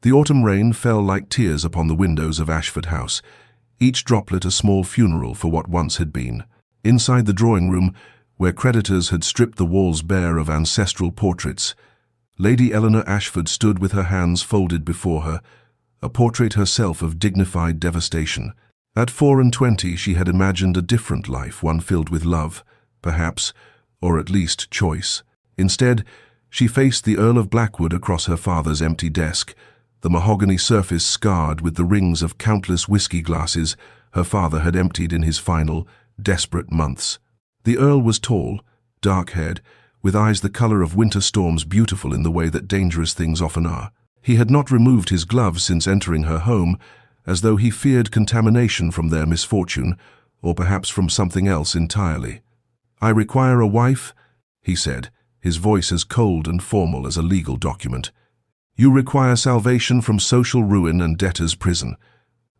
The autumn rain fell like tears upon the windows of Ashford House, each droplet a small funeral for what once had been. Inside the drawing room, where creditors had stripped the walls bare of ancestral portraits, Lady Eleanor Ashford stood with her hands folded before her, a portrait herself of dignified devastation. At 24 she had imagined a different life, one filled with love, perhaps, or at least choice. Instead, she faced the Earl of Blackwood across her father's empty desk, the mahogany surface scarred with the rings of countless whiskey glasses her father had emptied in his final, desperate months. The Earl was tall, dark-haired, with eyes the color of winter storms, beautiful in the way that dangerous things often are. He had not removed his gloves since entering her home, as though he feared contamination from their misfortune, or perhaps from something else entirely. "I require a wife," he said, his voice as cold and formal as a legal document. "You require salvation from social ruin and debtor's prison.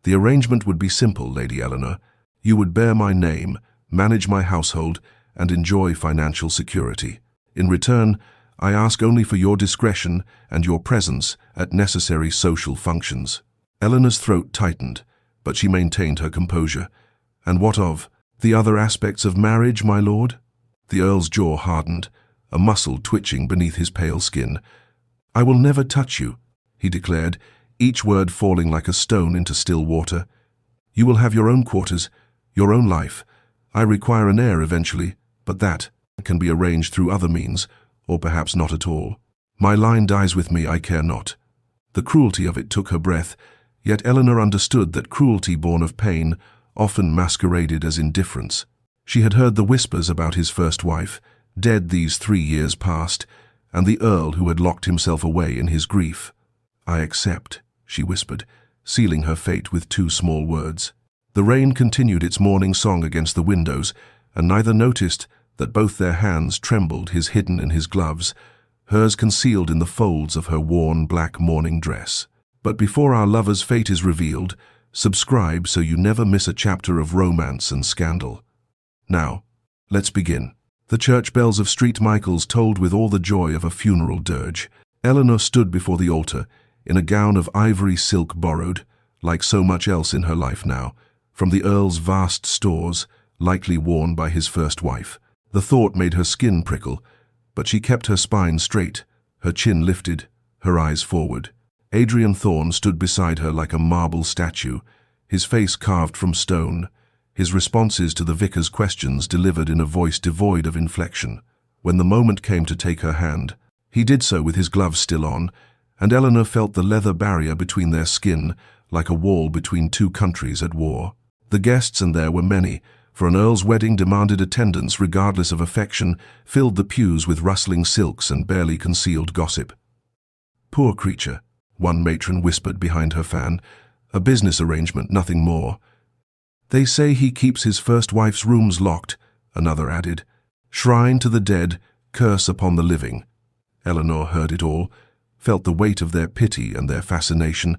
The arrangement would be simple, Lady Eleanor. You would bear my name, manage my household, and enjoy financial security. In return, I ask only for your discretion and your presence at necessary social functions." Eleanor's throat tightened, but she maintained her composure. "And what of the other aspects of marriage, my lord?" The Earl's jaw hardened, a muscle twitching beneath his pale skin. "I will never touch you," he declared, each word falling like a stone into still water. "You will have your own quarters, your own life. I require an heir eventually, but that can be arranged through other means, or perhaps not at all. My line dies with me, I care not." The cruelty of it took her breath, yet Eleanor understood that cruelty born of pain often masqueraded as indifference. She had heard the whispers about his first wife, dead these 3 years past, and the Earl who had locked himself away in his grief. "I accept," she whispered, sealing her fate with 2 small words. The rain continued its morning song against the windows, and neither noticed that both their hands trembled, his hidden in his gloves, hers concealed in the folds of her worn black mourning dress. But before our lover's fate is revealed, subscribe so you never miss a chapter of romance and scandal. Now, let's begin. The church bells of St. Michael's tolled with all the joy of a funeral dirge. Eleanor stood before the altar, in a gown of ivory silk borrowed, like so much else in her life now, from the Earl's vast stores, likely worn by his first wife. The thought made her skin prickle, but she kept her spine straight, her chin lifted, her eyes forward. Adrian Thorne stood beside her like a marble statue, his face carved from stone, his responses to the vicar's questions delivered in a voice devoid of inflection. When the moment came to take her hand, he did so with his gloves still on, and Eleanor felt the leather barrier between their skin like a wall between 2 countries at war. The guests, and there were many, for an earl's wedding demanded attendance regardless of affection, filled the pews with rustling silks and barely concealed gossip. "Poor creature," one matron whispered behind her fan, "a business arrangement, nothing more." "They say he keeps his first wife's rooms locked," another added. "Shrine to the dead, curse upon the living." Eleanor heard it all, felt the weight of their pity and their fascination,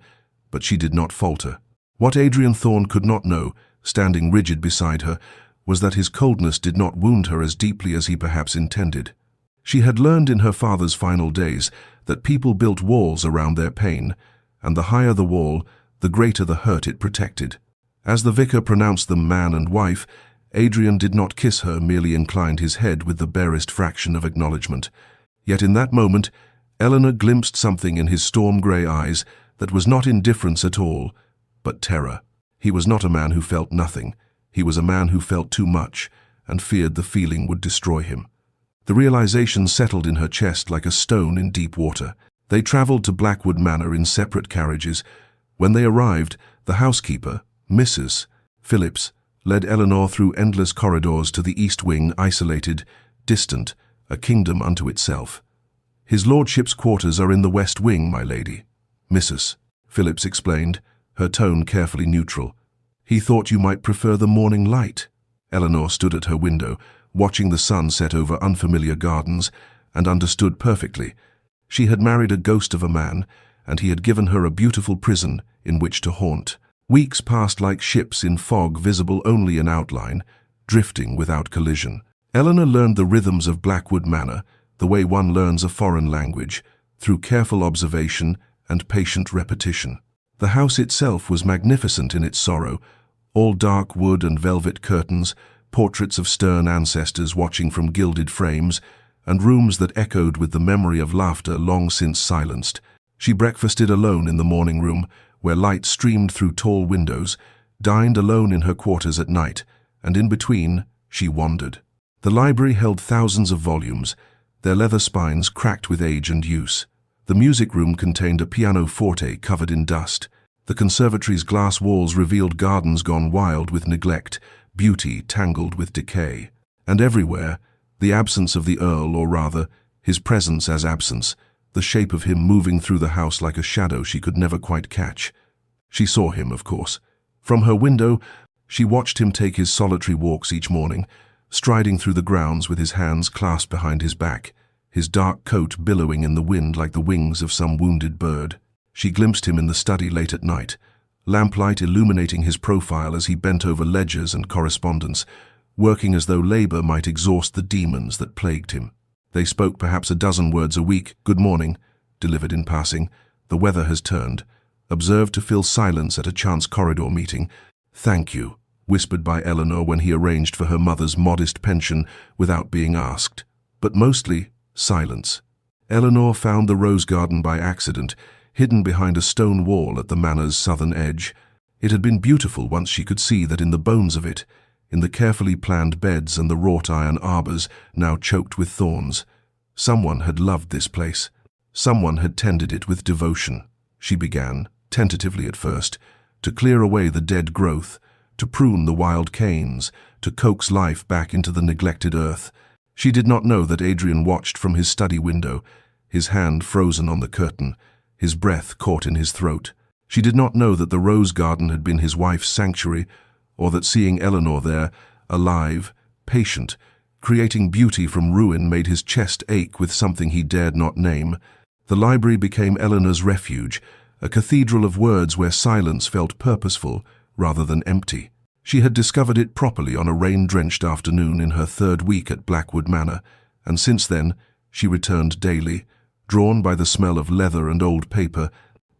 but she did not falter. What Adrian Thorne could not know, standing rigid beside her, was that his coldness did not wound her as deeply as he perhaps intended. She had learned in her father's final days that people built walls around their pain, and the higher the wall, the greater the hurt it protected. As the vicar pronounced them man and wife, Adrian did not kiss her, merely inclined his head with the barest fraction of acknowledgement. Yet in that moment, Eleanor glimpsed something in his storm-grey eyes that was not indifference at all, but terror. He was not a man who felt nothing. He was a man who felt too much, and feared the feeling would destroy him. The realization settled in her chest like a stone in deep water. They traveled to Blackwood Manor in separate carriages. When they arrived, the housekeeper, Mrs. Phillips, led Eleanor through endless corridors to the east wing, isolated, distant, a kingdom unto itself. "His lordship's quarters are in the west wing, my lady," Mrs. Phillips explained, her tone carefully neutral. "He thought you might prefer the morning light." Eleanor stood at her window, watching the sun set over unfamiliar gardens, and understood perfectly. She had married a ghost of a man, and he had given her a beautiful prison in which to haunt. Weeks passed like ships in fog, visible only in outline, drifting without collision. Eleanor learned the rhythms of Blackwood Manor, the way one learns a foreign language, through careful observation and patient repetition. The house itself was magnificent in its sorrow, all dark wood and velvet curtains, portraits of stern ancestors watching from gilded frames, and rooms that echoed with the memory of laughter long since silenced. She breakfasted alone in the morning room, where light streamed through tall windows, dined alone in her quarters at night, and in between, she wandered. The library held thousands of volumes, their leather spines cracked with age and use. The music room contained a pianoforte covered in dust. The conservatory's glass walls revealed gardens gone wild with neglect, beauty tangled with decay. And everywhere, the absence of the Earl, or rather, his presence as absence, the shape of him moving through the house like a shadow she could never quite catch. She saw him, of course. From her window, she watched him take his solitary walks each morning, striding through the grounds with his hands clasped behind his back, his dark coat billowing in the wind like the wings of some wounded bird. She glimpsed him in the study late at night, lamplight illuminating his profile as he bent over ledgers and correspondence, working as though labor might exhaust the demons that plagued him. They spoke perhaps a dozen words a week. "Good morning," delivered in passing. "The weather has turned," observed to fill silence at a chance corridor meeting. "Thank you," whispered by Eleanor when he arranged for her mother's modest pension without being asked. But mostly, silence. Eleanor found the rose garden by accident, hidden behind a stone wall at the manor's southern edge. It had been beautiful once she could see that in the bones of it, in the carefully planned beds and the wrought iron arbors now choked with thorns. Someone had loved this place. Someone had tended it with devotion. She began, tentatively at first, to clear away the dead growth, to prune the wild canes, to coax life back into the neglected earth. She did not know that Adrian watched from his study window, his hand frozen on the curtain, his breath caught in his throat. She did not know that the rose garden had been his wife's sanctuary, or that seeing Eleanor there, alive, patient, creating beauty from ruin made his chest ache with something he dared not name. The library became Eleanor's refuge, a cathedral of words where silence felt purposeful rather than empty. She had discovered it properly on a rain-drenched afternoon in her third week at Blackwood Manor, and since then she returned daily, drawn by the smell of leather and old paper,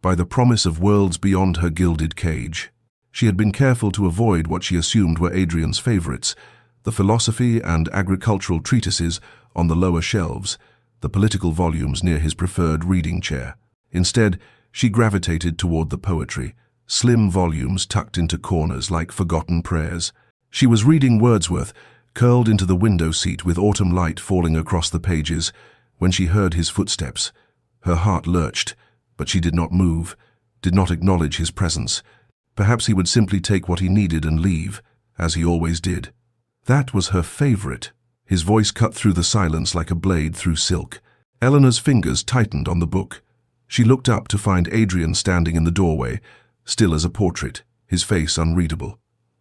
by the promise of worlds beyond her gilded cage. She had been careful to avoid what she assumed were Adrian's favorites, the philosophy and agricultural treatises on the lower shelves, the political volumes near his preferred reading chair. Instead, she gravitated toward the poetry, slim volumes tucked into corners like forgotten prayers. She was reading Wordsworth, curled into the window seat with autumn light falling across the pages, when she heard his footsteps. Her heart lurched, but she did not move, did not acknowledge his presence. Perhaps he would simply take what he needed and leave, as he always did. That was her favorite. His voice cut through the silence like a blade through silk. Eleanor's fingers tightened on the book. She looked up to find Adrian standing in the doorway, still as a portrait, his face unreadable.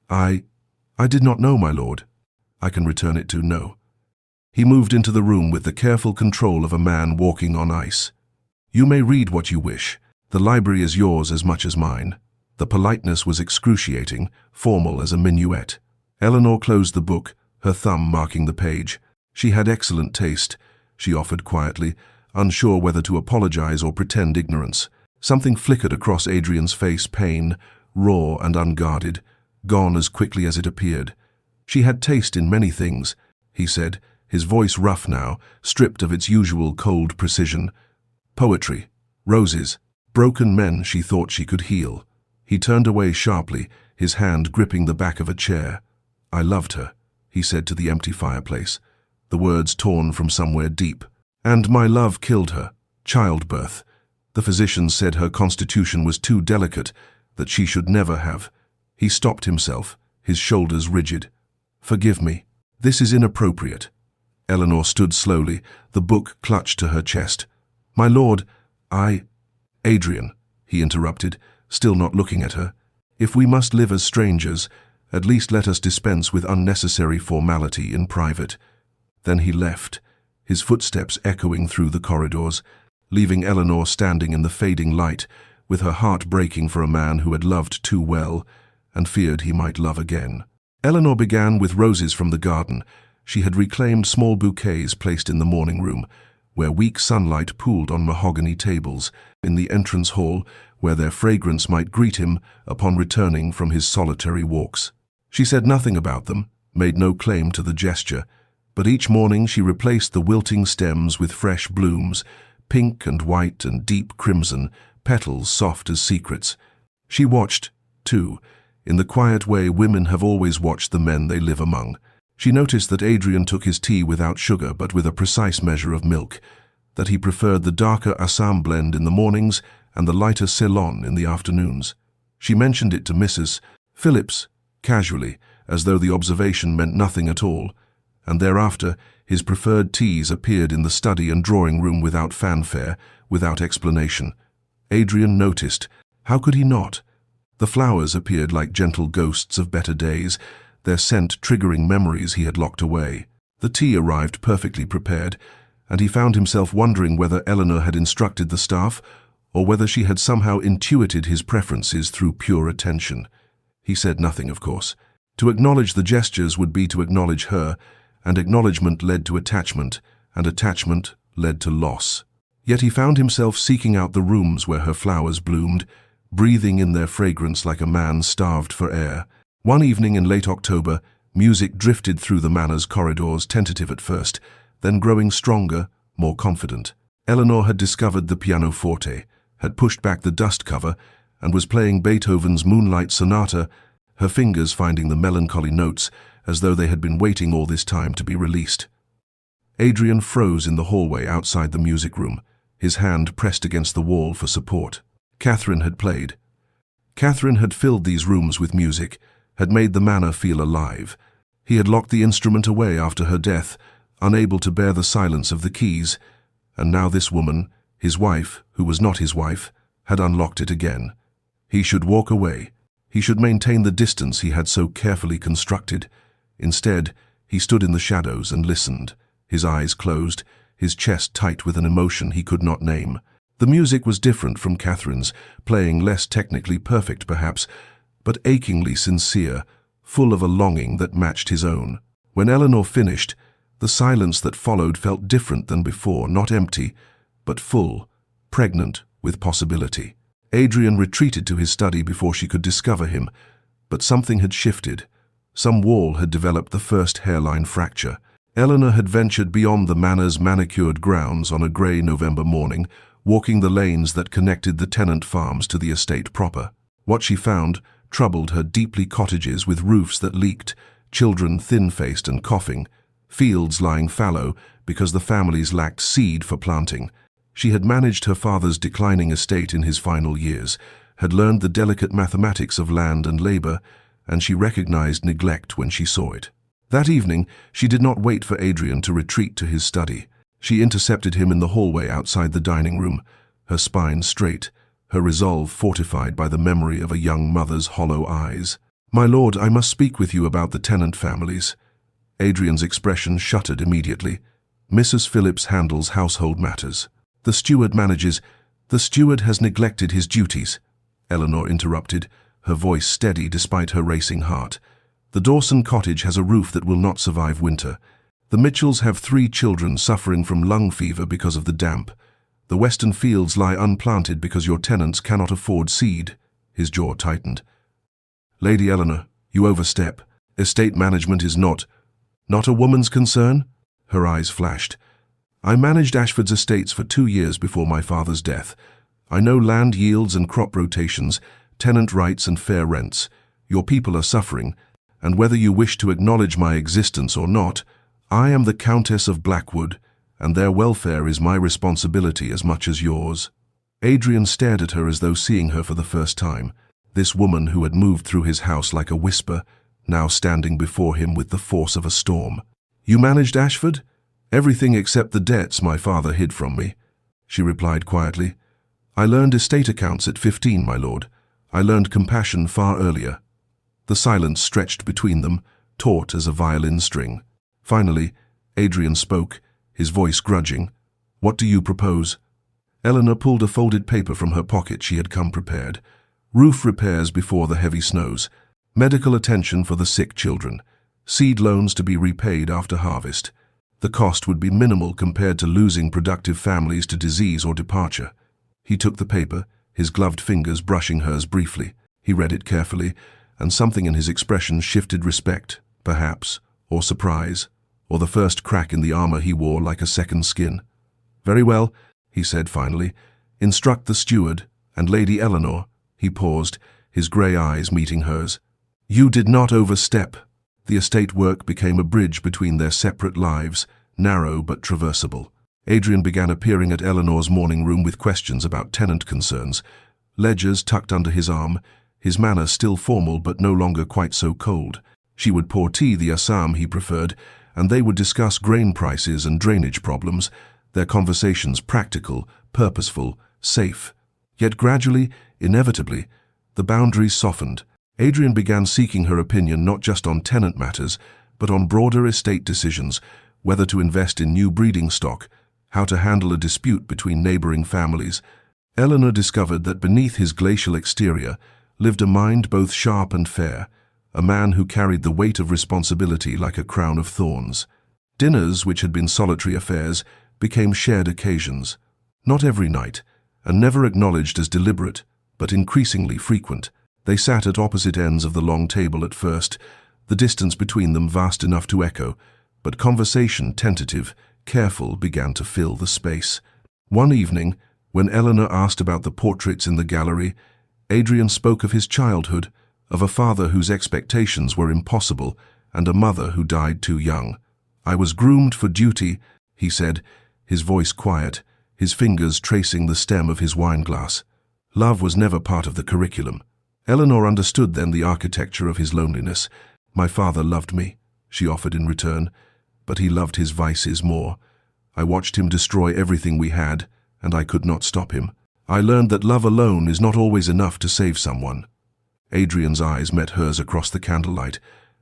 I did not know, my lord." "I can return it to no." He moved into the room with the careful control of a man walking on ice. "You may read what you wish. The library is yours as much as mine." The politeness was excruciating, formal as a minuet. Eleanor closed the book, her thumb marking the page. She had excellent taste, she offered quietly, unsure whether to apologize or pretend ignorance. Something flickered across Adrian's face, pain, raw and unguarded, gone as quickly as it appeared. "She had taste in many things," he said, his voice rough now, stripped of its usual cold precision. "Poetry, roses, broken men she thought she could heal." He turned away sharply, his hand gripping the back of a chair. "I loved her," he said to the empty fireplace, the words torn from somewhere deep. "And my love killed her. Childbirth. The physicians said her constitution was too delicate, that she should never have." He stopped himself, his shoulders rigid. "Forgive me. This is inappropriate." Eleanor stood slowly, the book clutched to her chest. "My lord, Adrian," he interrupted, still not looking at her. "If we must live as strangers, at least let us dispense with unnecessary formality in private." Then he left, his footsteps echoing through the corridors, leaving Eleanor standing in the fading light, with her heart breaking for a man who had loved too well and feared he might love again. Eleanor began with roses from the garden. She had reclaimed small bouquets placed in the morning room, where weak sunlight pooled on mahogany tables, in the entrance hall, where their fragrance might greet him upon returning from his solitary walks. She said nothing about them, made no claim to the gesture, but each morning she replaced the wilting stems with fresh blooms, pink and white and deep crimson, petals soft as secrets. She watched, too, in the quiet way women have always watched the men they live among. She noticed that Adrian took his tea without sugar but with a precise measure of milk, that he preferred the darker Assam blend in the mornings and the lighter Ceylon in the afternoons. She mentioned it to Mrs. Phillips, casually, as though the observation meant nothing at all, and thereafter his preferred teas appeared in the study and drawing room without fanfare, without explanation. Adrian noticed. How could he not? The flowers appeared like gentle ghosts of better days, their scent triggering memories he had locked away. The tea arrived perfectly prepared, and he found himself wondering whether Eleanor had instructed the staff, or whether she had somehow intuited his preferences through pure attention. He said nothing, of course. To acknowledge the gestures would be to acknowledge her, and acknowledgement led to attachment, and attachment led to loss. Yet he found himself seeking out the rooms where her flowers bloomed, breathing in their fragrance like a man starved for air. One evening in late October, music drifted through the manor's corridors, tentative at first, then growing stronger, more confident. Eleanor had discovered the pianoforte, had pushed back the dust cover, and was playing Beethoven's Moonlight Sonata, her fingers finding the melancholy notes as though they had been waiting all this time to be released. Adrian froze in the hallway outside the music room, his hand pressed against the wall for support. Catherine had played. Catherine had filled these rooms with music, had made the manor feel alive. He had locked the instrument away after her death, unable to bear the silence of the keys, and now this woman, his wife, who was not his wife, had unlocked it again. He should walk away. He should maintain the distance he had so carefully constructed. Instead, he stood in the shadows and listened, his eyes closed, his chest tight with an emotion he could not name. The music was different from Catherine's, playing less technically perfect perhaps, but achingly sincere, full of a longing that matched his own. When Eleanor finished, the silence that followed felt different than before, not empty, but full, pregnant with possibility. Adrian retreated to his study before she could discover him, but something had shifted. Some wall had developed the first hairline fracture. Eleanor had ventured beyond the manor's manicured grounds on a grey November morning, walking the lanes that connected the tenant farms to the estate proper. What she found troubled her deeply: cottages with roofs that leaked, children thin-faced and coughing, fields lying fallow because the families lacked seed for planting. She had managed her father's declining estate in his final years, had learned the delicate mathematics of land and labor, and she recognized neglect when she saw it. That evening, she did not wait for Adrian to retreat to his study. She intercepted him in the hallway outside the dining room, her spine straight, her resolve fortified by the memory of a young mother's hollow eyes. "My lord, I must speak with you about the tenant families." Adrian's expression shuttered immediately. "Mrs. Phillips handles household matters. The steward manages—" "The steward has neglected his duties," Eleanor interrupted, her voice steady despite her racing heart. "The Dawson cottage has a roof that will not survive winter. The Mitchells have 3 children suffering from lung fever because of the damp. The western fields lie unplanted because your tenants cannot afford seed." His jaw tightened. "Lady Eleanor, you overstep. Estate management is not a woman's concern?" Her eyes flashed. "I managed Ashford's estates for 2 years before my father's death. I know land yields and crop rotations, tenant rights and fair rents. Your people are suffering, and whether you wish to acknowledge my existence or not, I am the Countess of Blackwood, and their welfare is my responsibility as much as yours." Adrian stared at her as though seeing her for the first time. This woman who had moved through his house like a whisper, now standing before him with the force of a storm. "You managed Ashford?" "Everything except the debts my father hid from me," she replied quietly. "I learned estate accounts at 15, my lord. I learned compassion far earlier." The silence stretched between them, taut as a violin string. Finally, Adrian spoke, his voice grudging. "What do you propose?" Eleanor pulled a folded paper from her pocket. She had come prepared. Roof repairs before the heavy snows, medical attention for the sick children, seed loans to be repaid after harvest. The cost would be minimal compared to losing productive families to disease or departure. He took the paper, his gloved fingers brushing hers briefly. He read it carefully, and something in his expression shifted respect, perhaps, or surprise, or the first crack in the armor he wore like a second skin. "Very well," he said finally. "Instruct the steward, and Lady Eleanor." He paused, his grey eyes meeting hers. "You did not overstep." The estate work became a bridge between their separate lives, narrow but traversable. Adrian began appearing at Eleanor's morning room with questions about tenant concerns, ledgers tucked under his arm, his manner still formal but no longer quite so cold. She would pour tea, the Assam he preferred, and they would discuss grain prices and drainage problems, their conversations practical, purposeful, safe. Yet gradually, inevitably, the boundaries softened. Adrian began seeking her opinion not just on tenant matters, but on broader estate decisions, whether to invest in new breeding stock, how to handle a dispute between neighboring families. Eleanor discovered that beneath his glacial exterior lived a mind both sharp and fair, a man who carried the weight of responsibility like a crown of thorns. Dinners, which had been solitary affairs, became shared occasions. Not every night, and never acknowledged as deliberate, but increasingly frequent. They sat at opposite ends of the long table at first, the distance between them vast enough to echo, but conversation, tentative, careful, began to fill the space. One evening, when Eleanor asked about the portraits in the gallery, Adrian spoke of his childhood, of a father whose expectations were impossible, and a mother who died too young. "I was groomed for duty," he said, his voice quiet, his fingers tracing the stem of his wineglass. Love was never part of the curriculum. Eleanor understood then the architecture of his loneliness. "My father loved me," she offered in return, "but he loved his vices more. I watched him destroy everything we had, and I could not stop him. I learned that love alone is not always enough to save someone." Adrian's eyes met hers across the candlelight,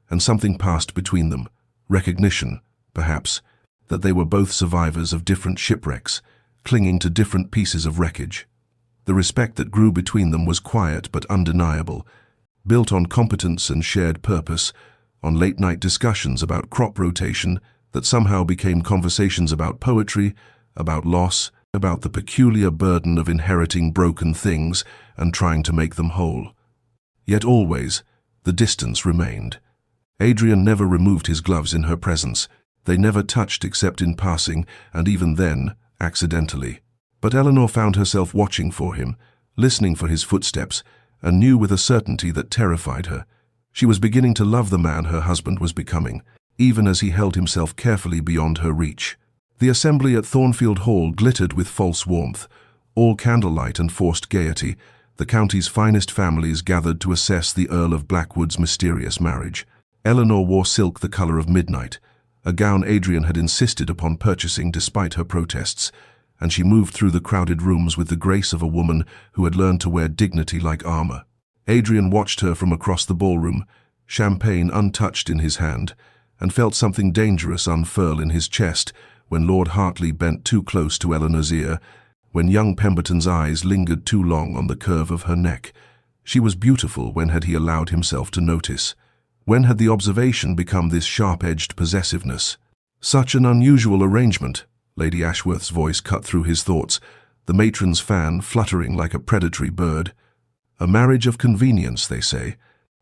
and something passed between them. Recognition, perhaps, that they were both survivors of different shipwrecks, clinging to different pieces of wreckage. The respect that grew between them was quiet but undeniable, built on competence and shared purpose, on late-night discussions about crop rotation that somehow became conversations about poetry, about loss, about the peculiar burden of inheriting broken things and trying to make them whole. Yet always, the distance remained. Adrian never removed his gloves in her presence. They never touched except in passing, and even then, accidentally. But Eleanor found herself watching for him, listening for his footsteps, and knew with a certainty that terrified her. She was beginning to love the man her husband was becoming, even as he held himself carefully beyond her reach. The assembly at Thornfield Hall glittered with false warmth, all candlelight and forced gaiety. The county's finest families gathered to assess the Earl of Blackwood's mysterious marriage. Eleanor wore silk the color of midnight, a gown Adrian had insisted upon purchasing despite her protests, and she moved through the crowded rooms with the grace of a woman who had learned to wear dignity like armor. Adrian watched her from across the ballroom, champagne untouched in his hand, and felt something dangerous unfurl in his chest when Lord Hartley bent too close to Eleanor's ear, when young Pemberton's eyes lingered too long on the curve of her neck. She was beautiful. When had he allowed himself to notice? When had the observation become this sharp-edged possessiveness? "Such an unusual arrangement," Lady Ashworth's voice cut through his thoughts, the matron's fan fluttering like a predatory bird. "A marriage of convenience, they say.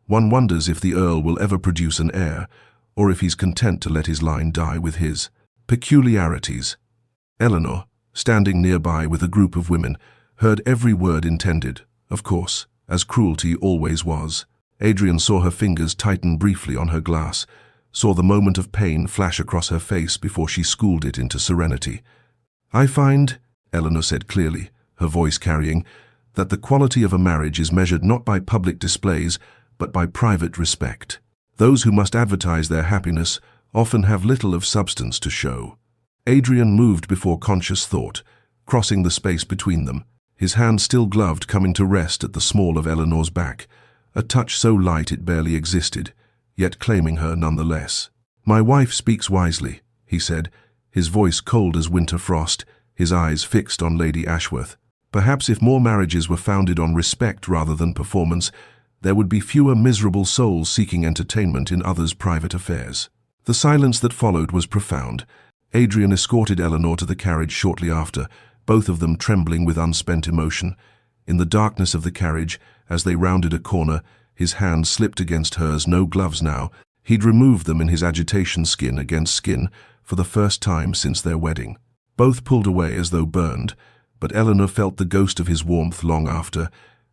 One wonders if the Earl will ever produce an heir, or if he's content to let his line die with his peculiarities." Eleanor, standing nearby with a group of women, heard every word intended, of course, as cruelty always was. Adrian saw her fingers tighten briefly on her glass, saw the moment of pain flash across her face before she schooled it into serenity. "I find," Eleanor said clearly, her voice carrying, "that the quality of a marriage is measured not by public displays, but by private respect. Those who must advertise their happiness often have little of substance to show." Adrian moved before conscious thought, crossing the space between them, his hand still gloved coming to rest at the small of Eleanor's back, a touch so light it barely existed, yet claiming her nonetheless. "My wife speaks wisely," he said, his voice cold as winter frost, his eyes fixed on Lady Ashworth. "Perhaps if more marriages were founded on respect rather than performance, there would be fewer miserable souls seeking entertainment in others' private affairs." The silence that followed was profound. Adrian escorted Eleanor to the carriage shortly after, both of them trembling with unspent emotion. In the darkness of the carriage, as they rounded a corner, his hand slipped against hers, no gloves now. He'd removed them in his agitation, skin against skin, for the first time since their wedding. Both pulled away as though burned, but Eleanor felt the ghost of his warmth long after,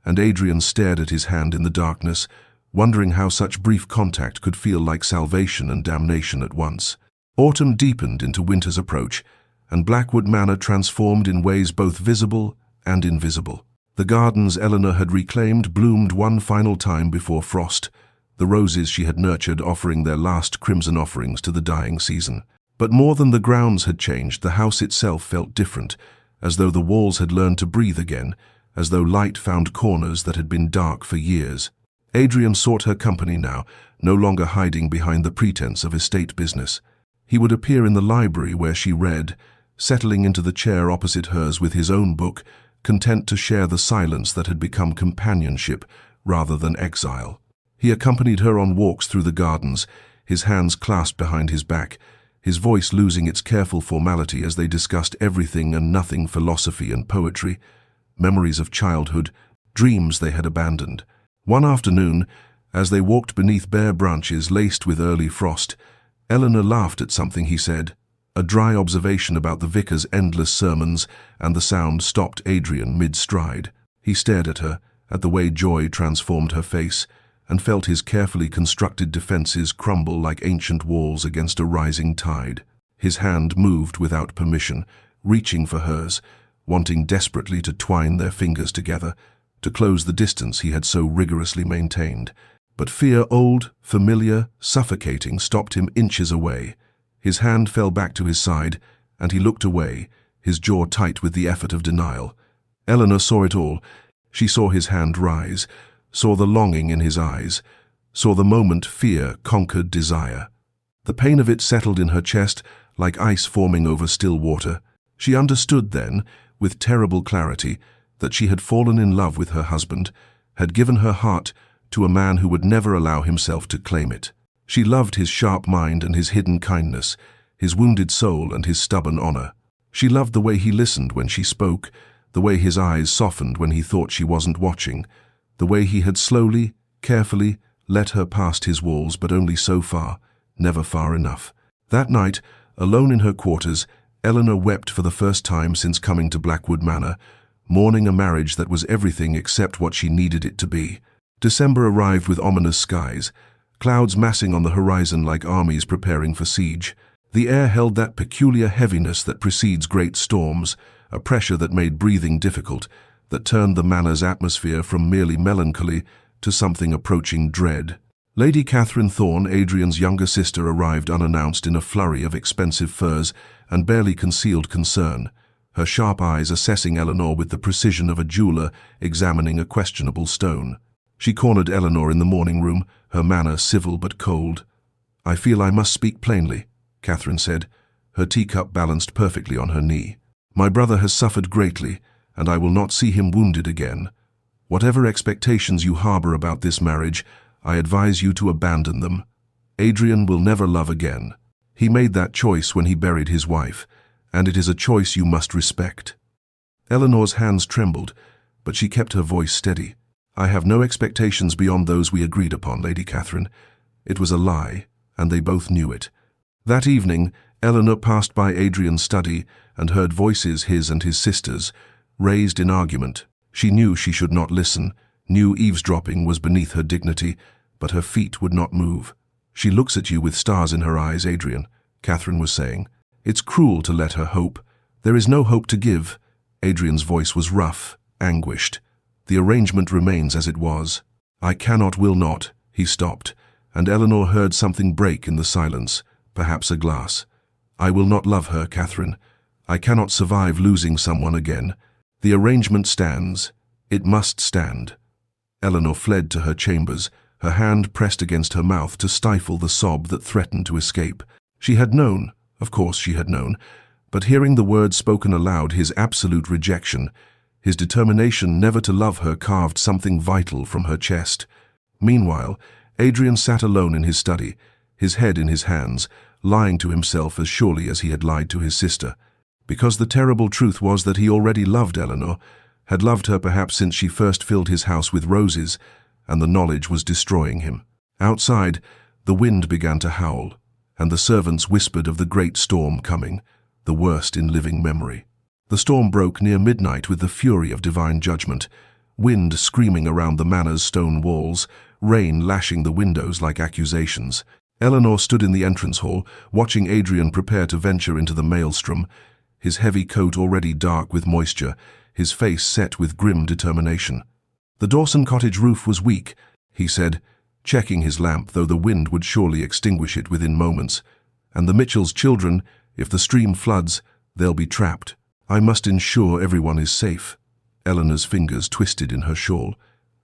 and Adrian stared at his hand in the darkness, wondering how such brief contact could feel like salvation and damnation at once. Autumn deepened into winter's approach, and Blackwood Manor transformed in ways both visible and invisible. The gardens Eleanor had reclaimed bloomed one final time before frost, the roses she had nurtured offering their last crimson offerings to the dying season. But more than the grounds had changed, the house itself felt different, as though the walls had learned to breathe again, as though light found corners that had been dark for years. Adrian sought her company now, no longer hiding behind the pretense of estate business. He would appear in the library where she read, settling into the chair opposite hers with his own book, content to share the silence that had become companionship rather than exile. He accompanied her on walks through the gardens, his hands clasped behind his back, his voice losing its careful formality as they discussed everything and nothing, philosophy and poetry, memories of childhood, dreams they had abandoned. One afternoon, as they walked beneath bare branches laced with early frost, Eleanor laughed at something he said. A dry observation about the vicar's endless sermons, and the sound stopped Adrian mid-stride. He stared at her, at the way joy transformed her face, and felt his carefully constructed defenses crumble like ancient walls against a rising tide. His hand moved without permission, reaching for hers, wanting desperately to twine their fingers together, to close the distance he had so rigorously maintained. But fear, old, familiar, suffocating, stopped him inches away. His hand fell back to his side, and he looked away, his jaw tight with the effort of denial. Eleanor saw it all. She saw his hand rise, saw the longing in his eyes, saw the moment fear conquered desire. The pain of it settled in her chest like ice forming over still water. She understood then, with terrible clarity, that she had fallen in love with her husband, had given her heart to a man who would never allow himself to claim it. She loved his sharp mind and his hidden kindness, his wounded soul and his stubborn honor. She loved the way he listened when she spoke, the way his eyes softened when he thought she wasn't watching, the way he had slowly, carefully let her past his walls, but only so far, never far enough. That night, alone in her quarters, Eleanor wept for the first time since coming to Blackwood Manor, mourning a marriage that was everything except what she needed it to be. December arrived with ominous skies, clouds massing on the horizon like armies preparing for siege. The air held that peculiar heaviness that precedes great storms, a pressure that made breathing difficult, that turned the manor's atmosphere from merely melancholy to something approaching dread. Lady Catherine Thorne, Adrian's younger sister, arrived unannounced in a flurry of expensive furs and barely concealed concern, her sharp eyes assessing Eleanor with the precision of a jeweler examining a questionable stone. She cornered Eleanor in the morning room, her manner civil but cold. "I feel I must speak plainly," Catherine said, her teacup balanced perfectly on her knee. "My brother has suffered greatly, and I will not see him wounded again. Whatever expectations you harbor about this marriage, I advise you to abandon them. Adrian will never love again. He made that choice when he buried his wife, and it is a choice you must respect." Eleanor's hands trembled, but she kept her voice steady. "I have no expectations beyond those we agreed upon, Lady Catherine. It was a lie, and they both knew it." That evening, Eleanor passed by Adrian's study and heard voices, his and his sister's, raised in argument. She knew she should not listen, knew eavesdropping was beneath her dignity, but her feet would not move. "She looks at you with stars in her eyes, Adrian," Catherine was saying. "It's cruel to let her hope. There is no hope to give." Adrian's voice was rough, anguished. "The arrangement remains as it was." "I cannot, will not." He stopped, and Eleanor heard something break in the silence, perhaps a glass. "I will not love her, Catherine. I cannot survive losing someone again. The arrangement stands. It must stand." Eleanor fled to her chambers, her hand pressed against her mouth to stifle the sob that threatened to escape. She had known, of course she had known, but hearing the words spoken aloud, his absolute rejection, his determination never to love her, carved something vital from her chest. Meanwhile, Adrian sat alone in his study, his head in his hands, lying to himself as surely as he had lied to his sister. Because the terrible truth was that he already loved Eleanor, had loved her perhaps since she first filled his house with roses, and the knowledge was destroying him. Outside, the wind began to howl, and the servants whispered of the great storm coming, the worst in living memory. The storm broke near midnight with the fury of divine judgment, wind screaming around the manor's stone walls, rain lashing the windows like accusations. Eleanor stood in the entrance hall, watching Adrian prepare to venture into the maelstrom, his heavy coat already dark with moisture, his face set with grim determination. The Dawson cottage roof was weak, he said, checking his lamp, though the wind would surely extinguish it within moments. And the Mitchells' children, if the stream floods, they'll be trapped. I must ensure everyone is safe. Eleanor's fingers twisted in her shawl.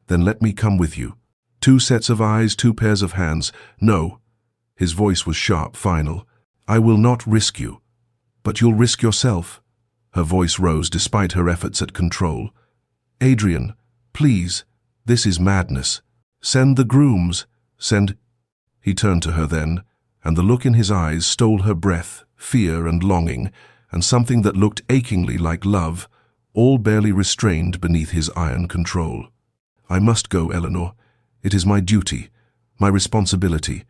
Then let me come with you. 2 sets of eyes, 2 pairs of hands. No. His voice was sharp, final. I will not risk you. But you'll risk yourself. Her voice rose despite her efforts at control. Adrian, please, this is madness. Send the grooms. Send... He turned to her then, and the look in his eyes stole her breath, fear and longing, and something that looked achingly like love, all barely restrained beneath his iron control. I must go, Eleanor. It is my duty, my responsibility.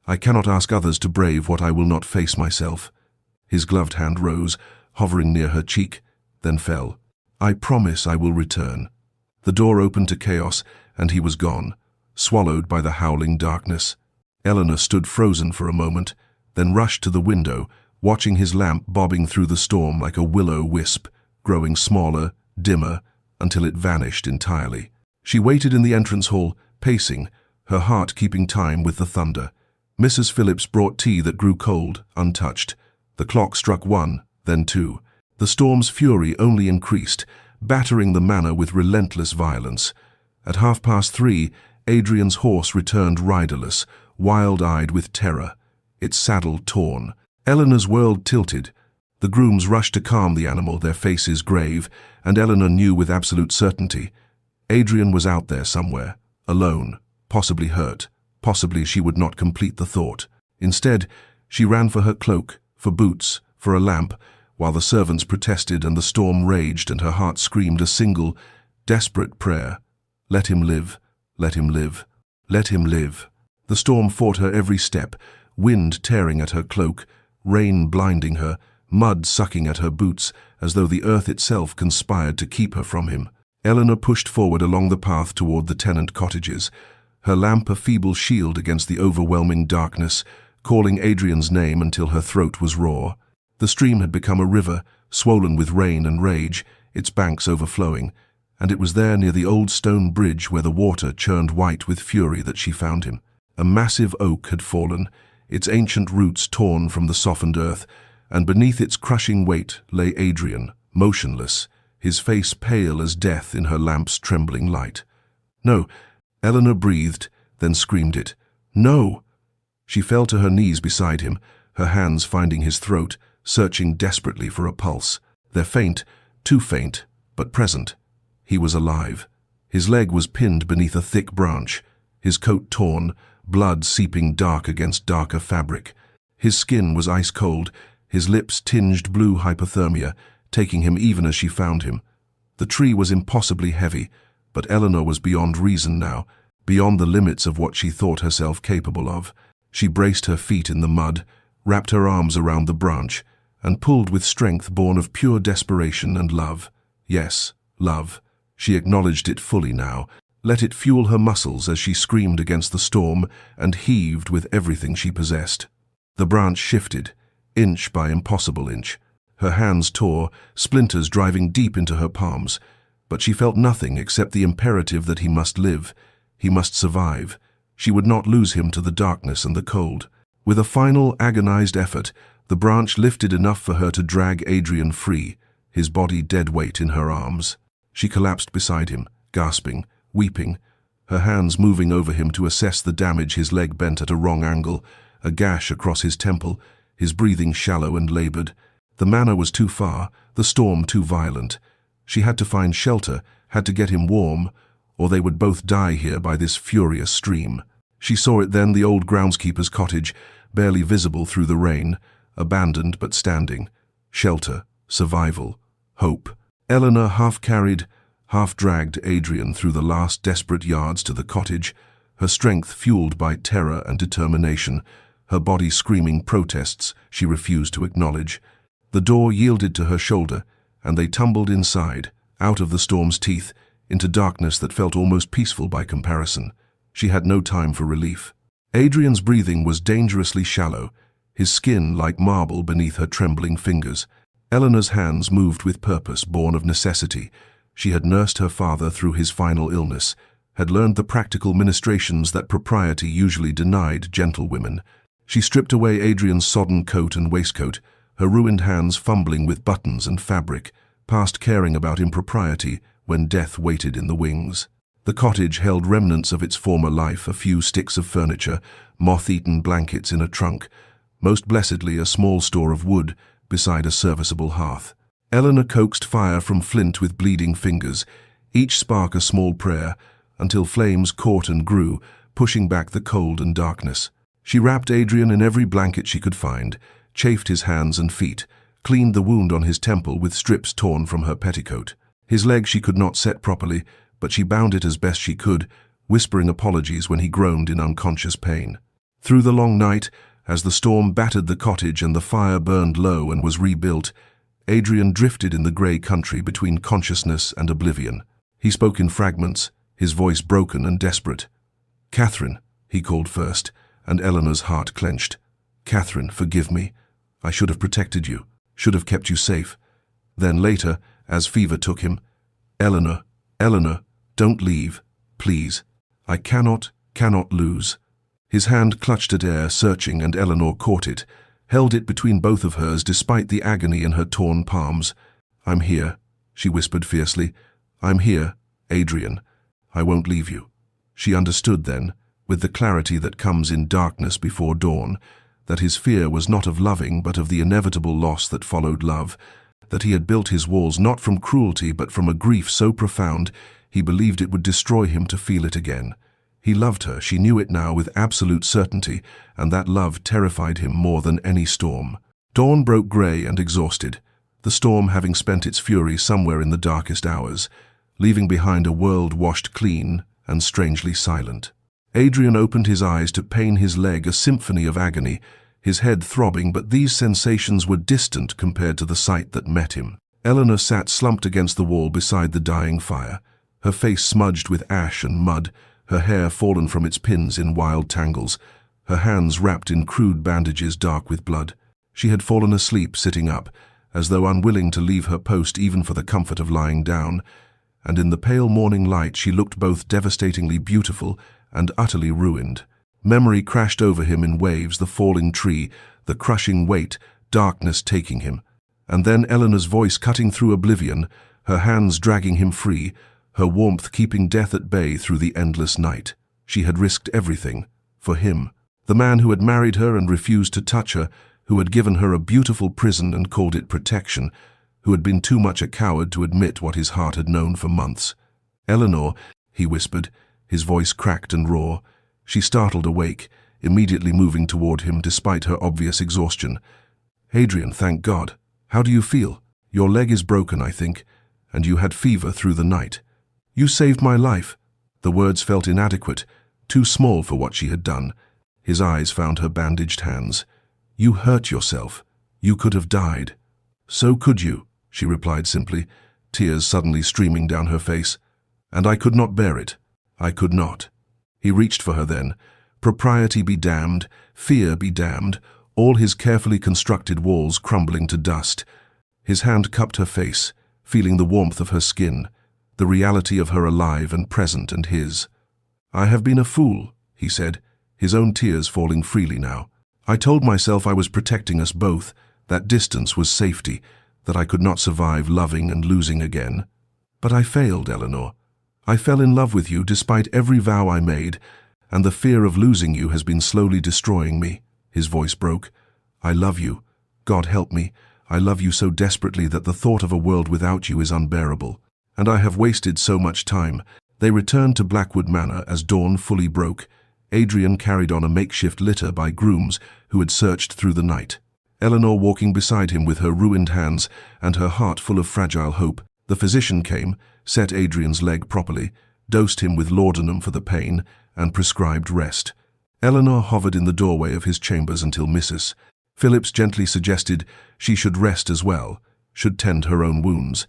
I cannot ask others to brave what I will not face myself. His gloved hand rose, hovering near her cheek, then fell. I promise I will return. The door opened to chaos, and he was gone, swallowed by the howling darkness. Eleanor stood frozen for a moment, then rushed to the window, watching his lamp bobbing through the storm like a will-o'-wisp, growing smaller, dimmer, until it vanished entirely. She waited in the entrance hall, pacing, her heart keeping time with the thunder. Mrs. Phillips brought tea that grew cold, untouched. The clock struck 1, then 2. The storm's fury only increased, battering the manor with relentless violence. At 3:30, Adrian's horse returned riderless, wild-eyed with terror, its saddle torn. Eleanor's world tilted. The grooms rushed to calm the animal, their faces grave, and Eleanor knew with absolute certainty. Adrian was out there somewhere, alone, possibly hurt, possibly she would not complete the thought. Instead, she ran for her cloak, for boots, for a lamp, while the servants protested and the storm raged and her heart screamed a single, desperate prayer. Let him live, let him live, let him live. The storm fought her every step, wind tearing at her cloak, rain blinding her, mud sucking at her boots, as though the earth itself conspired to keep her from him. Eleanor pushed forward along the path toward the tenant cottages, her lamp a feeble shield against the overwhelming darkness, calling Adrian's name until her throat was raw. The stream had become a river, swollen with rain and rage, its banks overflowing, and it was there near the old stone bridge where the water churned white with fury that she found him. A massive oak had fallen, its ancient roots torn from the softened earth, and beneath its crushing weight lay Adrian, motionless, his face pale as death in her lamp's trembling light. No, Eleanor breathed, then screamed it. No! She fell to her knees beside him, her hands finding his throat, searching desperately for a pulse. They're faint, too faint, but present. He was alive. His leg was pinned beneath a thick branch, his coat torn, blood seeping dark against darker fabric. His skin was ice-cold, his lips tinged blue hypothermia, taking him even as she found him. The tree was impossibly heavy, but Eleanor was beyond reason now, beyond the limits of what she thought herself capable of. She braced her feet in the mud, wrapped her arms around the branch, and pulled with strength born of pure desperation and love. Yes, love. She acknowledged it fully now, let it fuel her muscles as she screamed against the storm and heaved with everything she possessed. The branch shifted, inch by impossible inch. Her hands tore, splinters driving deep into her palms, but she felt nothing except the imperative that he must live, he must survive. She would not lose him to the darkness and the cold. With a final, agonized effort, the branch lifted enough for her to drag Adrian free, his body dead weight in her arms. She collapsed beside him, gasping, weeping, her hands moving over him to assess the damage his leg bent at a wrong angle, a gash across his temple, his breathing shallow and labored. The manor was too far, the storm too violent. She had to find shelter, had to get him warm, or they would both die here by this furious stream. She saw it then, the old groundskeeper's cottage, barely visible through the rain, abandoned but standing. Shelter, survival, hope. Eleanor half-carried, half-dragged Adrian through the last desperate yards to the cottage, her strength fueled by terror and determination, her body screaming protests she refused to acknowledge. The door yielded to her shoulder, and they tumbled inside, out of the storm's teeth, into darkness that felt almost peaceful by comparison. She had no time for relief. Adrian's breathing was dangerously shallow, his skin like marble beneath her trembling fingers. Eleanor's hands moved with purpose, born of necessity. She had nursed her father through his final illness, had learned the practical ministrations that propriety usually denied gentlewomen. She stripped away Adrian's sodden coat and waistcoat, her ruined hands fumbling with buttons and fabric, past caring about impropriety when death waited in the wings. The cottage held remnants of its former life, a few sticks of furniture, moth-eaten blankets in a trunk, most blessedly a small store of wood beside a serviceable hearth. Eleanor coaxed fire from flint with bleeding fingers, each spark a small prayer, until flames caught and grew, pushing back the cold and darkness. She wrapped Adrian in every blanket she could find, chafed his hands and feet, cleaned the wound on his temple with strips torn from her petticoat. His leg she could not set properly, but she bound it as best she could, whispering apologies when he groaned in unconscious pain. Through the long night, as the storm battered the cottage and the fire burned low and was rebuilt, Adrian drifted in the grey country between consciousness and oblivion. He spoke in fragments, his voice broken and desperate. "Catherine," he called first, and Eleanor's heart clenched. "Catherine, forgive me. I should have protected you, should have kept you safe." Then later, as fever took him, "Eleanor, Eleanor, don't leave, please. I cannot lose." His hand clutched at air, searching, and Eleanor caught it, held it between both of hers despite the agony in her torn palms. "I'm here," she whispered fiercely. "I'm here, Adrian. I won't leave you." She understood then, with the clarity that comes in darkness before dawn, that his fear was not of loving but of the inevitable loss that followed love, that he had built his walls not from cruelty but from a grief so profound he believed it would destroy him to feel it again. He loved her, she knew it now with absolute certainty, and that love terrified him more than any storm. Dawn broke grey and exhausted, the storm having spent its fury somewhere in the darkest hours, leaving behind a world washed clean and strangely silent. Adrian opened his eyes to pain his leg, a symphony of agony, his head throbbing, but these sensations were distant compared to the sight that met him. Eleanor sat slumped against the wall beside the dying fire, her face smudged with ash and mud, her hair fallen from its pins in wild tangles, her hands wrapped in crude bandages dark with blood. She had fallen asleep sitting up, as though unwilling to leave her post even for the comfort of lying down, and in the pale morning light she looked both devastatingly beautiful and utterly ruined. Memory crashed over him in waves, the falling tree, the crushing weight, darkness taking him. And then Eleanor's voice cutting through oblivion, her hands dragging him free, her warmth keeping death at bay through the endless night. She had risked everything, for him, the man who had married her and refused to touch her, who had given her a beautiful prison and called it protection, who had been too much a coward to admit what his heart had known for months. "Eleanor," he whispered, his voice cracked and raw. She startled awake, immediately moving toward him despite her obvious exhaustion. "Adrian, thank God. How do you feel? Your leg is broken, I think, and you had fever through the night." "You saved my life." The words felt inadequate, too small for what she had done. His eyes found her bandaged hands. "You hurt yourself. You could have died." "So could you," she replied simply, tears suddenly streaming down her face. "And I could not bear it. I could not." He reached for her then. Propriety be damned, fear be damned, all his carefully constructed walls crumbling to dust. His hand cupped her face, feeling the warmth of her skin, the reality of her alive and present and his. "I have been a fool," he said, his own tears falling freely now. "I told myself I was protecting us both, that distance was safety, that I could not survive loving and losing again. But I failed, Eleanor. I fell in love with you despite every vow I made, and the fear of losing you has been slowly destroying me." His voice broke. "I love you. God help me. I love you so desperately that the thought of a world without you is unbearable. And I have wasted so much time." They returned to Blackwood Manor as dawn fully broke. Adrian carried on a makeshift litter by grooms who had searched through the night. Eleanor walking beside him with her ruined hands and her heart full of fragile hope. The physician came, set Adrian's leg properly, dosed him with laudanum for the pain, and prescribed rest. Eleanor hovered in the doorway of his chambers until Mrs. Phillips gently suggested she should rest as well, should tend her own wounds,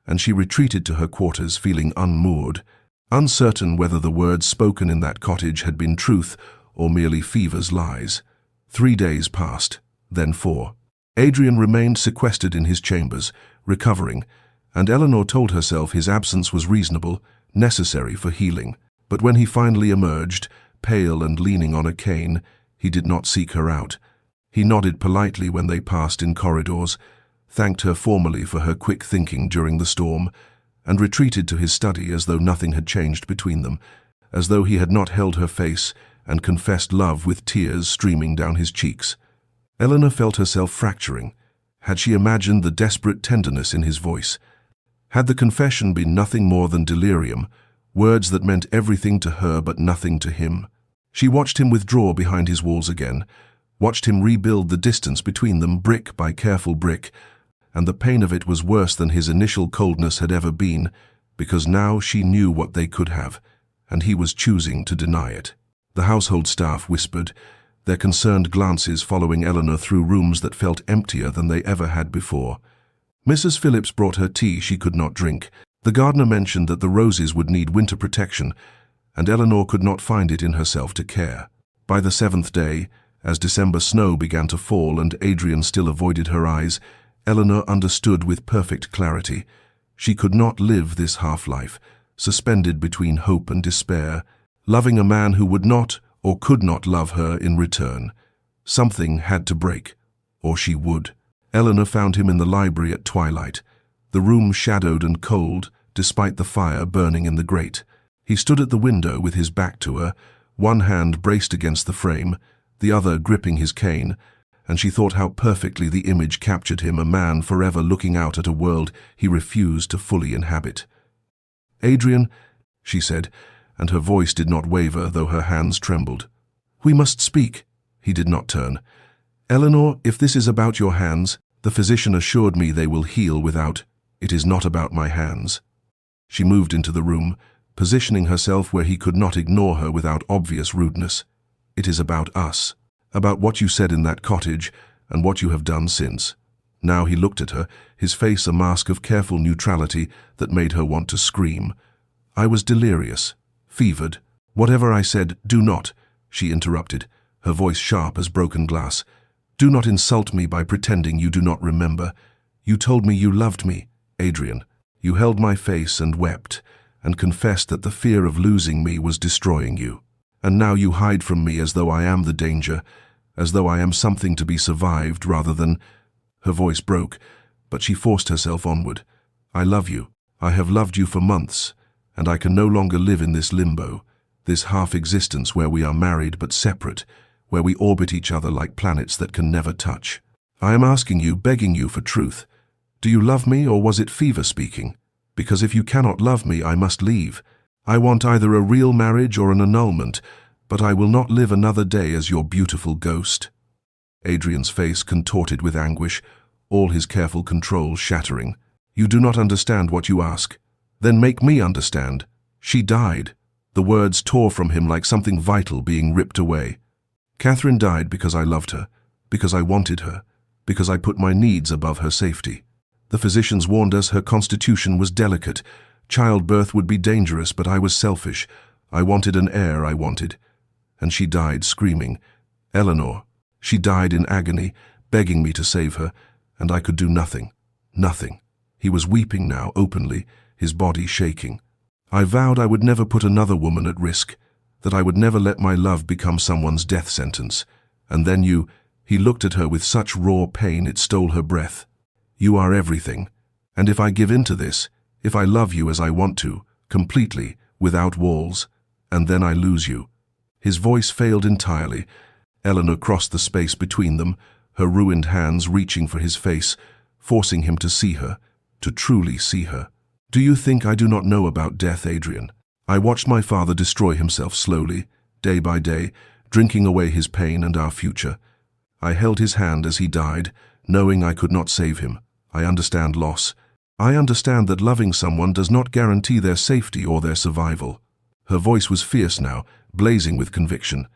and she retreated to her quarters feeling unmoored, uncertain whether the words spoken in that cottage had been truth or merely fever's lies. 3 days passed, then 4. Adrian remained sequestered in his chambers, recovering, and Eleanor told herself his absence was reasonable, necessary for healing. But when he finally emerged, pale and leaning on a cane, he did not seek her out. He nodded politely when they passed in corridors, thanked her formally for her quick thinking during the storm, and retreated to his study as though nothing had changed between them, as though he had not held her face and confessed love with tears streaming down his cheeks. Eleanor felt herself fracturing. Had she imagined the desperate tenderness in his voice? Had the confession been nothing more than delirium, words that meant everything to her but nothing to him? She watched him withdraw behind his walls again, watched him rebuild the distance between them brick by careful brick, and the pain of it was worse than his initial coldness had ever been, because now she knew what they could have, and he was choosing to deny it. The household staff whispered, their concerned glances following Eleanor through rooms that felt emptier than they ever had before. Mrs. Phillips brought her tea she could not drink. The gardener mentioned that the roses would need winter protection, and Eleanor could not find it in herself to care. By the 7th day, as December snow began to fall and Adrian still avoided her eyes, Eleanor understood with perfect clarity. She could not live this half-life, suspended between hope and despair, loving a man who would not or could not love her in return. Something had to break, or she would. Eleanor found him in the library at twilight, the room shadowed and cold, despite the fire burning in the grate. He stood at the window with his back to her, one hand braced against the frame, the other gripping his cane, and she thought how perfectly the image captured him, a man forever looking out at a world he refused to fully inhabit. "Adrian," she said, and her voice did not waver, though her hands trembled. "We must speak." He did not turn. "Eleanor, if this is about your hands, the physician assured me they will heal without. It is not about my hands." She moved into the room, positioning herself where he could not ignore her without obvious rudeness. "It is about us, about what you said in that cottage and what you have done since." Now he looked at her, his face a mask of careful neutrality that made her want to scream. "I was delirious, fevered. Whatever I said, do not," she interrupted, her voice sharp as broken glass. "Do not insult me by pretending you do not remember. You told me you loved me, Adrian. You held my face and wept, and confessed that the fear of losing me was destroying you. And now you hide from me as though I am the danger, as though I am something to be survived rather than—" Her voice broke, but she forced herself onward. "I love you. I have loved you for months, and I can no longer live in this limbo, this half-existence where we are married but separate, where we orbit each other like planets that can never touch. I am asking you, begging you for truth. Do you love me, or was it fever speaking? Because if you cannot love me, I must leave. I want either a real marriage or an annulment, but I will not live another day as your beautiful ghost." Adrian's face contorted with anguish, all his careful control shattering. "You do not understand what you ask. Then make me understand. She died." The words tore from him like something vital being ripped away. "Catherine died because I loved her, because I wanted her, because I put my needs above her safety. The physicians warned us her constitution was delicate. Childbirth would be dangerous, but I was selfish. I wanted an heir, I wanted. And she died screaming. Eleanor. She died in agony, begging me to save her, and I could do nothing. Nothing." He was weeping now, openly, his body shaking. "I vowed I would never put another woman at risk, that I would never let my love become someone's death sentence. And then you—" He looked at her with such raw pain it stole her breath. "You are everything. And if I give in to this, if I love you as I want to, completely, without walls, and then I lose you." His voice failed entirely. Eleanor crossed the space between them, her ruined hands reaching for his face, forcing him to see her, to truly see her. "Do you think I do not know about death, Adrian? I watched my father destroy himself slowly, day by day, drinking away his pain and our future. I held his hand as he died, knowing I could not save him. I understand loss. I understand that loving someone does not guarantee their safety or their survival. Her voice was fierce now, blazing with conviction.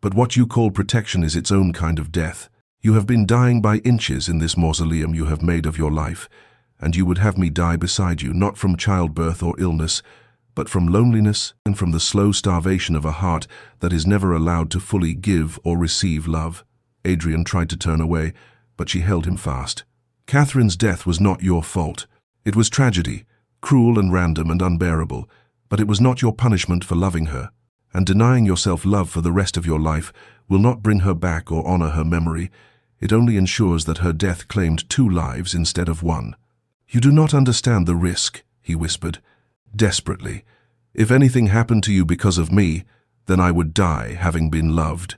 But what you call protection is its own kind of death. You have been dying by inches in this mausoleum you have made of your life, and you would have me die beside you, not from childbirth or illness, but from loneliness and from the slow starvation of a heart that is never allowed to fully give or receive love. Adrian tried to turn away, but she held him fast. Catherine's death was not your fault. It was tragedy, cruel and random and unbearable, but it was not your punishment for loving her. And denying yourself love for the rest of your life will not bring her back or honor her memory. It only ensures that her death claimed 2 lives instead of 1. You do not understand the risk, he whispered, desperately. If anything happened to you because of me, then I would die having been loved.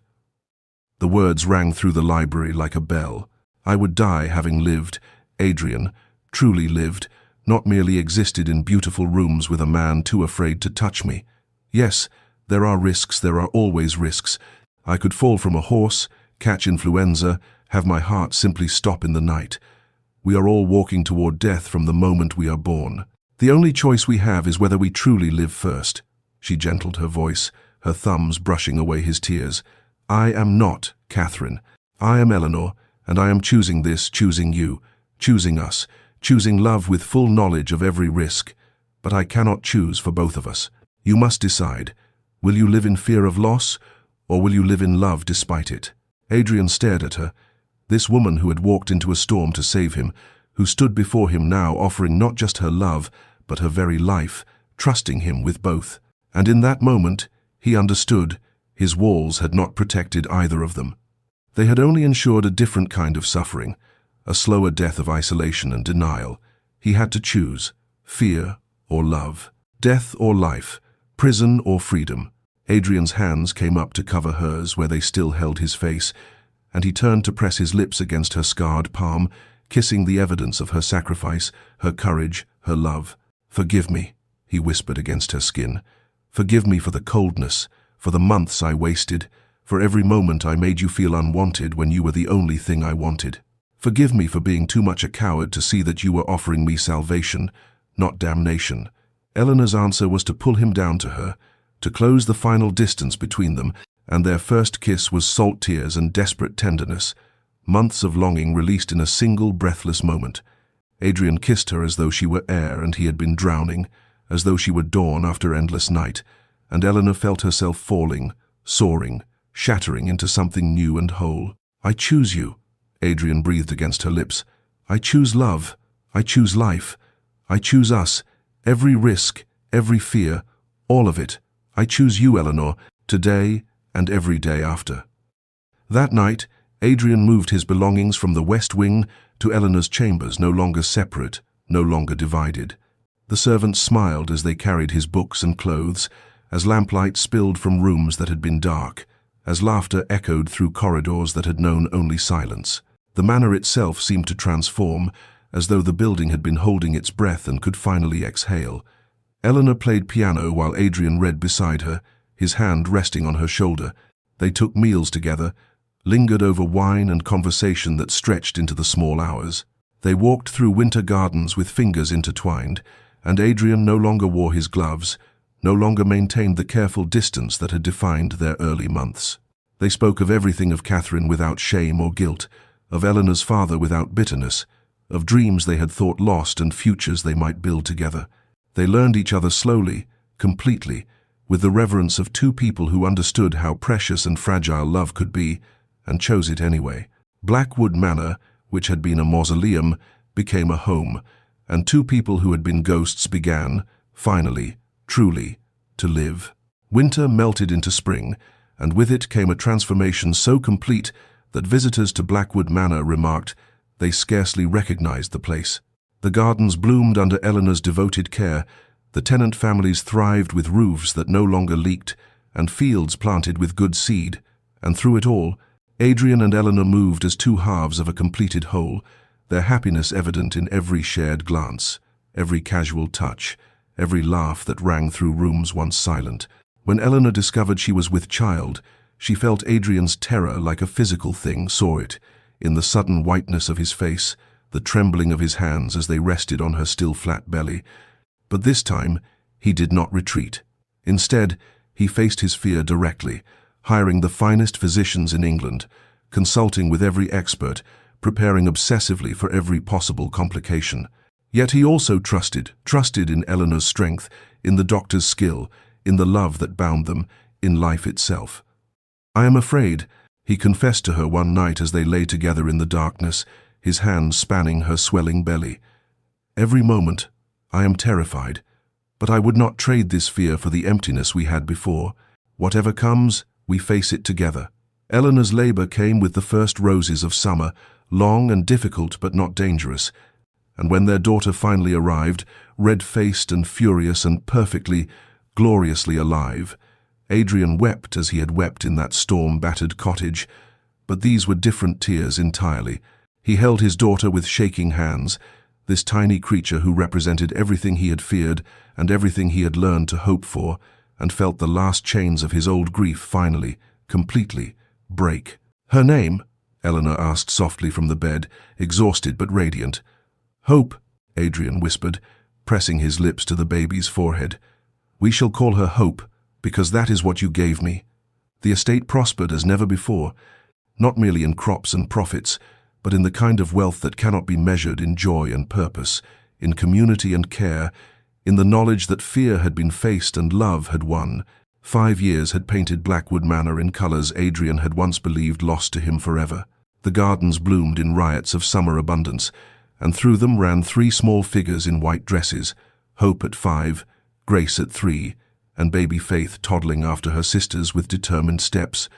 The words rang through the library like a bell. I would die having lived, Adrian, truly lived, not merely existed in beautiful rooms with a man too afraid to touch me. Yes, there are risks, there are always risks. I could fall from a horse, catch influenza, have my heart simply stop in the night. We are all walking toward death from the moment we are born. The only choice we have is whether we truly live first. She gentled her voice, her thumbs brushing away his tears. I am not Catherine. I am Eleanor, and I am choosing this, choosing you, choosing us, choosing love with full knowledge of every risk. But I cannot choose for both of us. You must decide. Will you live in fear of loss, or will you live in love despite it? Adrian stared at her. This woman who had walked into a storm to save him, who stood before him now offering not just her love, but her very life, trusting him with both. And in that moment, he understood. His walls had not protected either of them. They had only ensured a different kind of suffering, a slower death of isolation and denial. He had to choose, fear or love, death or life, prison or freedom. Adrian's hands came up to cover hers where they still held his face, and he turned to press his lips against her scarred palm, kissing the evidence of her sacrifice, her courage, her love. Forgive me, he whispered against her skin. Forgive me for the coldness, for the months I wasted, for every moment I made you feel unwanted when you were the only thing I wanted. Forgive me for being too much a coward to see that you were offering me salvation, not damnation. Eleanor's answer was to pull him down to her, to close the final distance between them, and their first kiss was salt tears and desperate tenderness, months of longing released in a single breathless moment. Adrian kissed her as though she were air and he had been drowning, as though she were dawn after endless night, and Eleanor felt herself falling, soaring, shattering into something new and whole. I choose you, Adrian breathed against her lips. I choose love. I choose life. I choose us. Every risk, every fear, all of it. I choose you, Eleanor, today and every day after. That night, Adrian moved his belongings from the west wing to Eleanor's chambers, no longer separate, no longer divided. The servants smiled as they carried his books and clothes, as lamplight spilled from rooms that had been dark, as laughter echoed through corridors that had known only silence. The manor itself seemed to transform, as though the building had been holding its breath and could finally exhale. Eleanor played piano while Adrian read beside her, his hand resting on her shoulder. They took meals together, lingered over wine and conversation that stretched into the small hours. They walked through winter gardens with fingers intertwined, and Adrian no longer wore his gloves, no longer maintained the careful distance that had defined their early months. They spoke of everything of Catherine without shame or guilt, of Eleanor's father without bitterness, of dreams they had thought lost and futures they might build together. They learned each other slowly, completely, with the reverence of 2 people who understood how precious and fragile love could be, and chose it anyway. Blackwood Manor, which had been a mausoleum, became a home, and 2 people who had been ghosts began, finally, truly, to live. Winter melted into spring, and with it came a transformation so complete that visitors to Blackwood Manor remarked they scarcely recognized the place. The gardens bloomed under Eleanor's devoted care, the tenant families thrived with roofs that no longer leaked, and fields planted with good seed, and through it all, Adrian and Eleanor moved as 2 halves of a completed whole, their happiness evident in every shared glance, every casual touch, every laugh that rang through rooms once silent. When Eleanor discovered she was with child, she felt Adrian's terror like a physical thing, saw it in the sudden whiteness of his face, the trembling of his hands as they rested on her still flat belly. But this time, he did not retreat. Instead, he faced his fear directly, hiring the finest physicians in England, consulting with every expert, preparing obsessively for every possible complication. Yet he also trusted in Eleanor's strength, in the doctor's skill, in the love that bound them, in life itself. "I am afraid," he confessed to her one night as they lay together in the darkness, his hands spanning her swelling belly. "Every moment, I am terrified, but I would not trade this fear for the emptiness we had before. Whatever comes, we face it together." Eleanor's labor came with the first roses of summer, long and difficult but not dangerous, and when their daughter finally arrived, red-faced and furious and perfectly, gloriously alive, Adrian wept as he had wept in that storm-battered cottage, but these were different tears entirely. He held his daughter with shaking hands, this tiny creature who represented everything he had feared and everything he had learned to hope for, and felt the last chains of his old grief finally, completely, break. "Her name?" Eleanor asked softly from the bed, exhausted but radiant. "Hope," Adrian whispered, pressing his lips to the baby's forehead. "We shall call her Hope, because that is what you gave me." The estate prospered as never before, not merely in crops and profits, but in the kind of wealth that cannot be measured in joy and purpose, in community and care, in the knowledge that fear had been faced and love had won. 5 years had painted Blackwood Manor in colors Adrian had once believed lost to him forever. The gardens bloomed in riots of summer abundance, and through them ran 3 small figures in white dresses, Hope at 5, Grace at 3, and baby Faith toddling after her sisters with determined steps,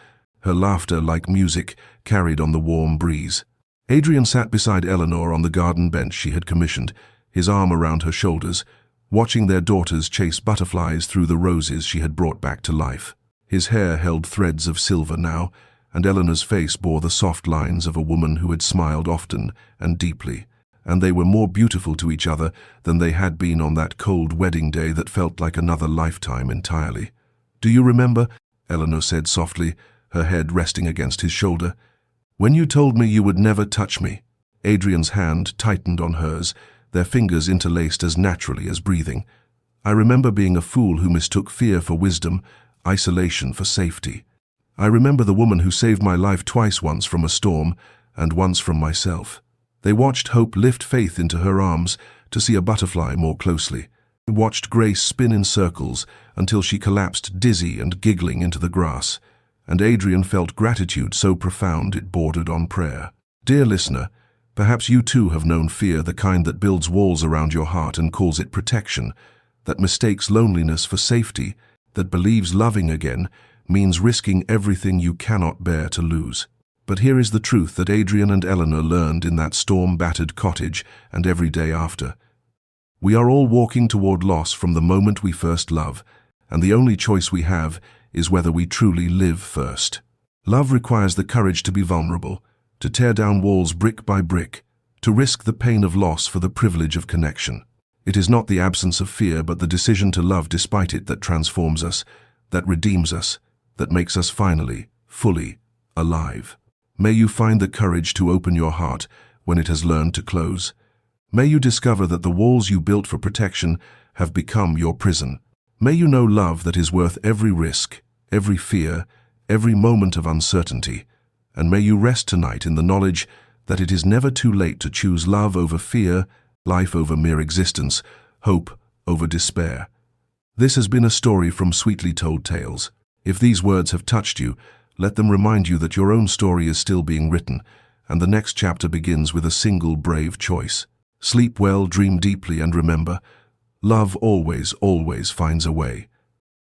her laughter like music carried on the warm breeze. Adrian sat beside Eleanor on the garden bench she had commissioned, his arm around her shoulders, watching their daughters chase butterflies through the roses she had brought back to life. His hair held threads of silver now, and Eleanor's face bore the soft lines of a woman who had smiled often and deeply, and they were more beautiful to each other than they had been on that cold wedding day that felt like another lifetime entirely. "Do you remember?" Eleanor said softly, her head resting against his shoulder. "When you told me you would never touch me." Adrian's hand tightened on hers, their fingers interlaced as naturally as breathing. "I remember being a fool who mistook fear for wisdom, isolation for safety. I remember the woman who saved my life twice, once from a storm and once from myself." They watched Hope lift Faith into her arms to see a butterfly more closely. They watched Grace spin in circles until she collapsed dizzy and giggling into the grass, and Adrian felt gratitude so profound it bordered on prayer. Dear listener, perhaps you too have known fear, the kind that builds walls around your heart and calls it protection, that mistakes loneliness for safety, that believes loving again means risking everything you cannot bear to lose. But here is the truth that Adrian and Eleanor learned in that storm-battered cottage and every day after. We are all walking toward loss from the moment we first love, and the only choice we have is whether we truly live first. Love requires the courage to be vulnerable, to tear down walls brick by brick, to risk the pain of loss for the privilege of connection. It is not the absence of fear, but the decision to love despite it that transforms us, that redeems us, that makes us finally, fully, alive. May you find the courage to open your heart when it has learned to close. May you discover that the walls you built for protection have become your prison. May you know love that is worth every risk, every fear, every moment of uncertainty, and may you rest tonight in the knowledge that it is never too late to choose love over fear, life over mere existence, hope over despair. This has been a story from Sweetly Told Tales. If these words have touched you, let them remind you that your own story is still being written, and the next chapter begins with a single brave choice. Sleep well, dream deeply, and remember, love always, always finds a way.